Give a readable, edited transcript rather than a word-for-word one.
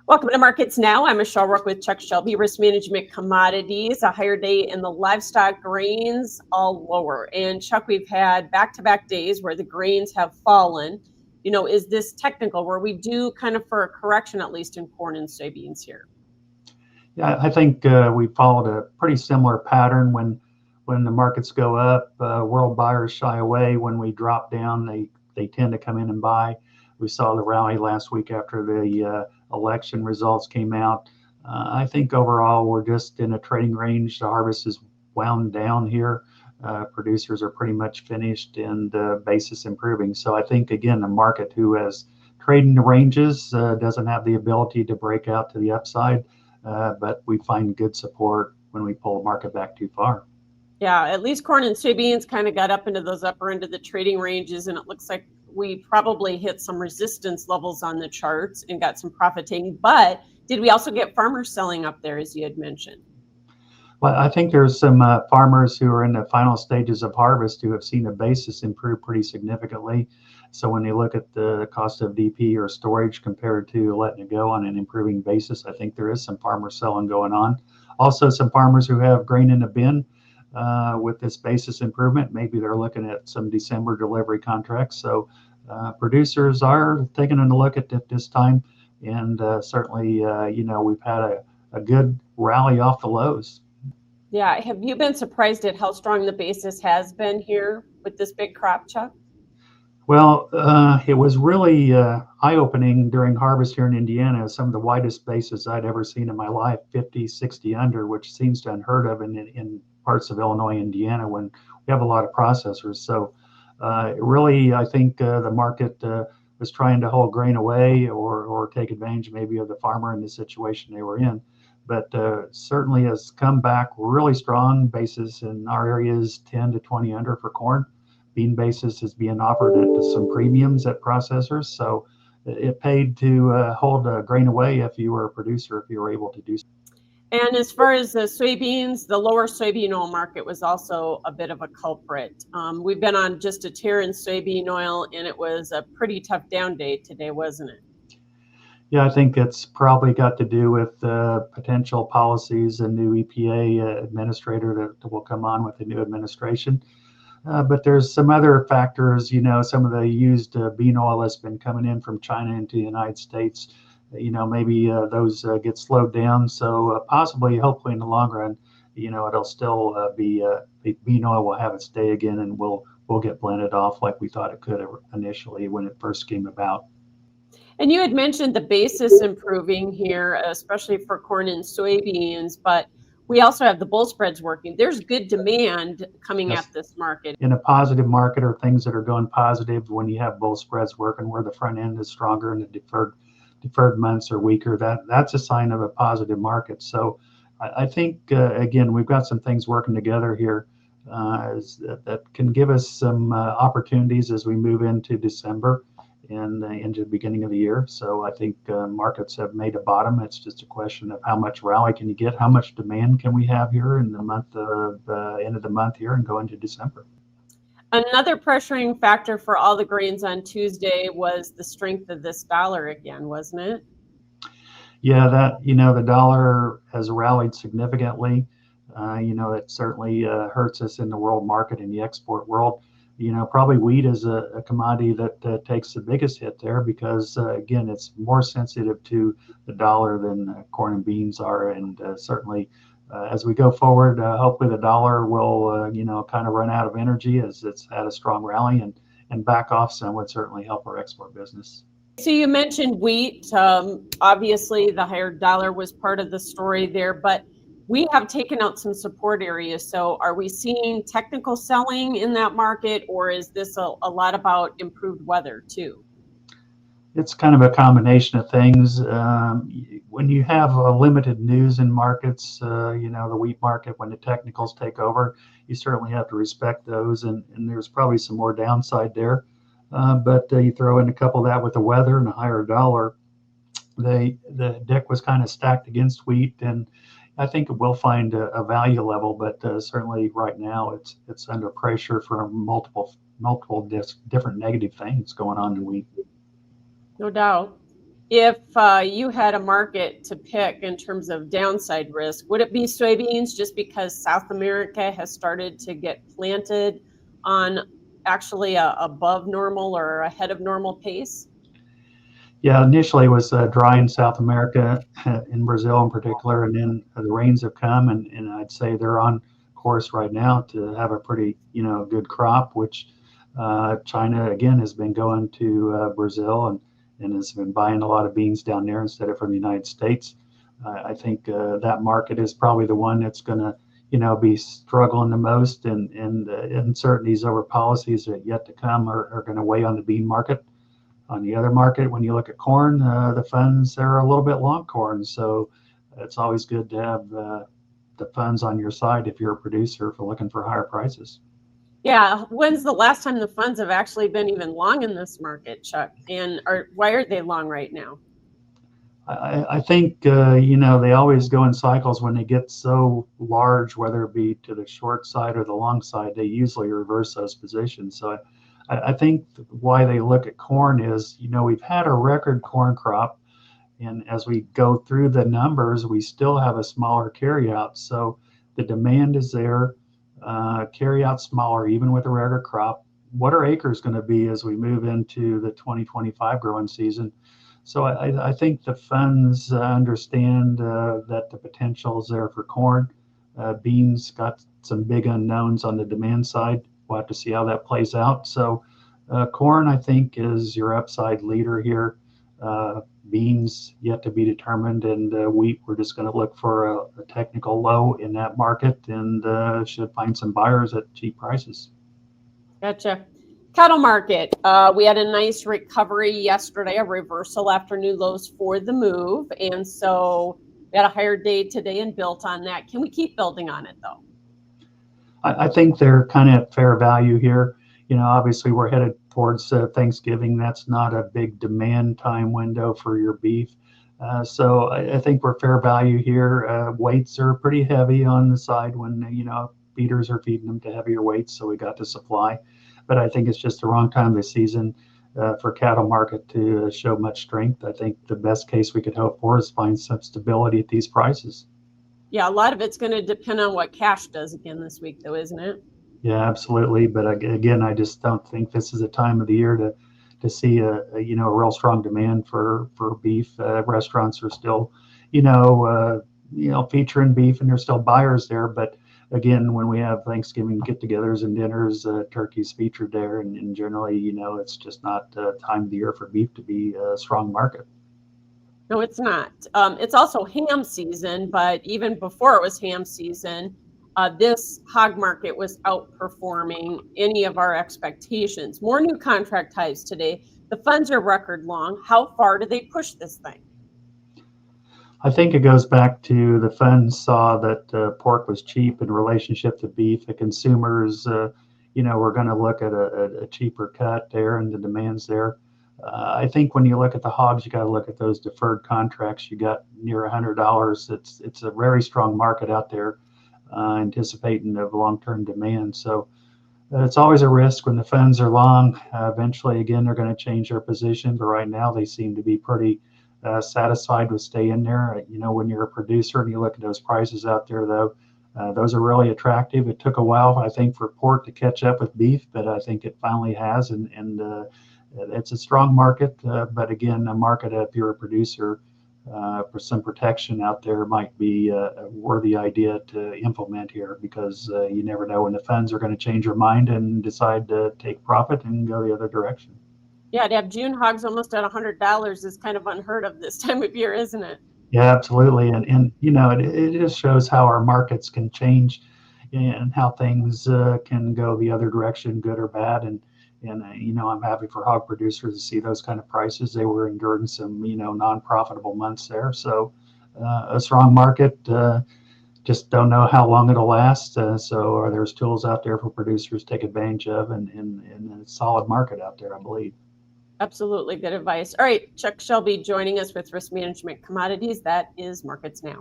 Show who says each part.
Speaker 1: Welcome to Markets Now. I'm Michelle Rook with Shelby, Risk Management Commodities. A higher day in the livestock grains, all lower. And Chuck, we've had back-to-back days where the grains have fallen. Is this technical, where we do kind of for a correction, at least in corn and soybeans here?
Speaker 2: Yeah, I think we followed a pretty similar pattern. When the markets go up, world buyers shy away. When we drop down, they tend to come in and buy. We saw the rally last week after the election results came out. I think overall we're just in a trading range. The harvest is wound down here. Producers are pretty much finished and basis improving. So I think, again, the market who has trading the ranges doesn't have the ability to break out to the upside, but we find good support when we pull the market back too far.
Speaker 1: Yeah, at least corn and soybeans kind of got up into those upper end of the trading ranges, and it looks like we probably hit some resistance levels on the charts and got some profiting. But did we also get farmers selling up there, as you had mentioned?
Speaker 2: Well, I think there's some farmers who are in the final stages of harvest who have seen the basis improve pretty significantly. So when you look at the cost of DP or storage compared to letting it go on an improving basis, I think there is some farmer selling going on. Also, some farmers who have grain in the bin with this basis improvement, maybe they're looking at some December delivery contracts. So producers are taking a look at it this time, and certainly, we've had a good rally off the lows.
Speaker 1: Yeah. Have you been surprised at how strong the basis has been here with this big crop, Chuck?
Speaker 2: Well, it was really eye-opening during harvest here in Indiana. Some of the widest bases I'd ever seen in my life, 50, 60 under, which seems to unheard of in parts of Illinois, Indiana, when we have a lot of processors. So really, I think the market was trying to hold grain away or take advantage maybe of the farmer in the situation they were in. But certainly has come back really strong. Basis in our areas 10 to 20 under for corn. Bean basis is being offered at some premiums at processors. So it paid to hold grain away if you were a producer, if you were able to do so.
Speaker 1: And as far as the soybeans, the lower soybean oil market was also a bit of a culprit. We've been on just a tear in soybean oil, and it was a pretty tough down day today, wasn't it?
Speaker 2: Yeah, I think it's probably got to do with potential policies, a new EPA administrator that will come on with the new administration. But there's some other factors, some of the used bean oil that's been coming in from China into the United States, maybe those get slowed down. So possibly, hopefully in the long run, it'll still be bean oil will have its day again, and we'll get blended off like we thought it could initially when it first came about.
Speaker 1: And you had mentioned the basis improving here, especially for corn and soybeans, but we also have the bull spreads working. There's good demand coming
Speaker 2: Yes.
Speaker 1: at this market.
Speaker 2: In a positive market or things that are going positive, when you have bull spreads working where the front end is stronger and the deferred months are weaker, that's a sign of a positive market. So I think again, we've got some things working together here that can give us some opportunities as we move into December and into the beginning of the year. So I think markets have made a bottom. It's just a question of how much rally can you get, how much demand can we have here in the month of end of the month here and go into December.
Speaker 1: Another pressuring factor for all the grains on Tuesday was the strength of this dollar again, wasn't it?
Speaker 2: Yeah, the dollar has rallied significantly. It certainly hurts us in the world market, in the export world. Probably wheat is a commodity that takes the biggest hit there because, again, it's more sensitive to the dollar than corn and beans are. And certainly, as we go forward, hopefully the dollar will, kind of run out of energy as it's had a strong rally and back off some would certainly help our export business.
Speaker 1: So you mentioned wheat. Obviously, the higher dollar was part of the story there, but we have taken out some support areas. So are we seeing technical selling in that market, or is this a lot about improved weather too?
Speaker 2: It's kind of a combination of things. When you have limited news in markets, the wheat market, when the technicals take over, you certainly have to respect those. And there's probably some more downside there. But you throw in a couple of that with the weather and a higher dollar, the deck was kind of stacked against wheat, and I think it will find a value level, but certainly right now it's under pressure for multiple different negative things going on in wheat.
Speaker 1: No doubt. If you had a market to pick in terms of downside risk, would it be soybeans just because South America has started to get planted on actually a above normal or ahead of normal pace?
Speaker 2: Yeah, initially it was dry in South America, in Brazil in particular, and then the rains have come, and I'd say they're on course right now to have a pretty, good crop, which China again has been going to Brazil and has been buying a lot of beans down there instead of from the United States. I think that market is probably the one that's going to, be struggling the most, and uncertainties over policies that yet to come are going to weigh on the bean market. On the other market, when you look at corn, the funds are a little bit long corn, so it's always good to have the funds on your side if you're a producer for looking for higher prices.
Speaker 1: Yeah, when's the last time the funds have actually been even long in this market, Chuck? And why are they long right now?
Speaker 2: I think they always go in cycles when they get so large, whether it be to the short side or the long side, they usually reverse those positions. So I think why they look at corn is, we've had a record corn crop. And as we go through the numbers, we still have a smaller carryout. So the demand is there, carryout smaller, even with a record crop. What are acres going to be as we move into the 2025 growing season? So I think the funds understand that the potential is there for corn. Beans got some big unknowns on the demand side. We'll have to see how that plays out. So corn, I think, is your upside leader here. Beans yet to be determined, and wheat, we're just going to look for a technical low in that market and should find some buyers at cheap prices.
Speaker 1: Gotcha. Cattle market. We had a nice recovery yesterday, a reversal after new lows for the move. And so we had a higher day today and built on that. Can we keep building on it though?
Speaker 2: I think they're kind of at fair value here. Obviously we're headed towards Thanksgiving. That's not a big demand time window for your beef. So I think we're fair value here. Weights are pretty heavy on the side when, feeders are feeding them to heavier weights. So we got the supply. But I think it's just the wrong time of the season for cattle market to show much strength. I think the best case we could hope for is find some stability at these prices.
Speaker 1: Yeah, a lot of it's going to depend on what cash does again this week, though, isn't it?
Speaker 2: Yeah, absolutely. But again, I just don't think this is a time of the year to see a real strong demand for beef. Restaurants are still, featuring beef, and there's still buyers there. But again, when we have Thanksgiving get-togethers and dinners, turkey's featured there, and generally, it's just not time of the year for beef to be a strong market.
Speaker 1: No, it's not. It's also ham season, but even before it was ham season, this hog market was outperforming any of our expectations. More new contract highs today. The funds are record long. How far do they push this thing?
Speaker 2: I think it goes back to the funds saw that pork was cheap in relationship to beef. The consumers, were going to look at a cheaper cut there, and the demands there. I think when you look at the hogs, you got to look at those deferred contracts. You got near $100. It's a very strong market out there, anticipating of long-term demand. So it's always a risk when the funds are long. Eventually, again, they're going to change their position, but right now they seem to be pretty satisfied with staying there. When you're a producer and you look at those prices out there, though, those are really attractive. It took a while, I think, for pork to catch up with beef, but I think it finally has, and it's a strong market. But again, a market, if you're a producer, for some protection out there might be a worthy idea to implement here, because you never know when the funds are going to change their mind and decide to take profit and go the other direction.
Speaker 1: Yeah, to have June hogs almost at $100 is kind of unheard of this time of year, isn't it?
Speaker 2: Yeah, absolutely. And it just shows how our markets can change and how things can go the other direction, good or bad. And I'm happy for hog producers to see those kind of prices. They were enduring some, non-profitable months there. So a strong market, just don't know how long it'll last. So there's tools out there for producers to take advantage of, and a solid market out there, I believe.
Speaker 1: Absolutely good advice. All right, Chuck Shelby joining us with Risk Management Commodities. That is Markets Now.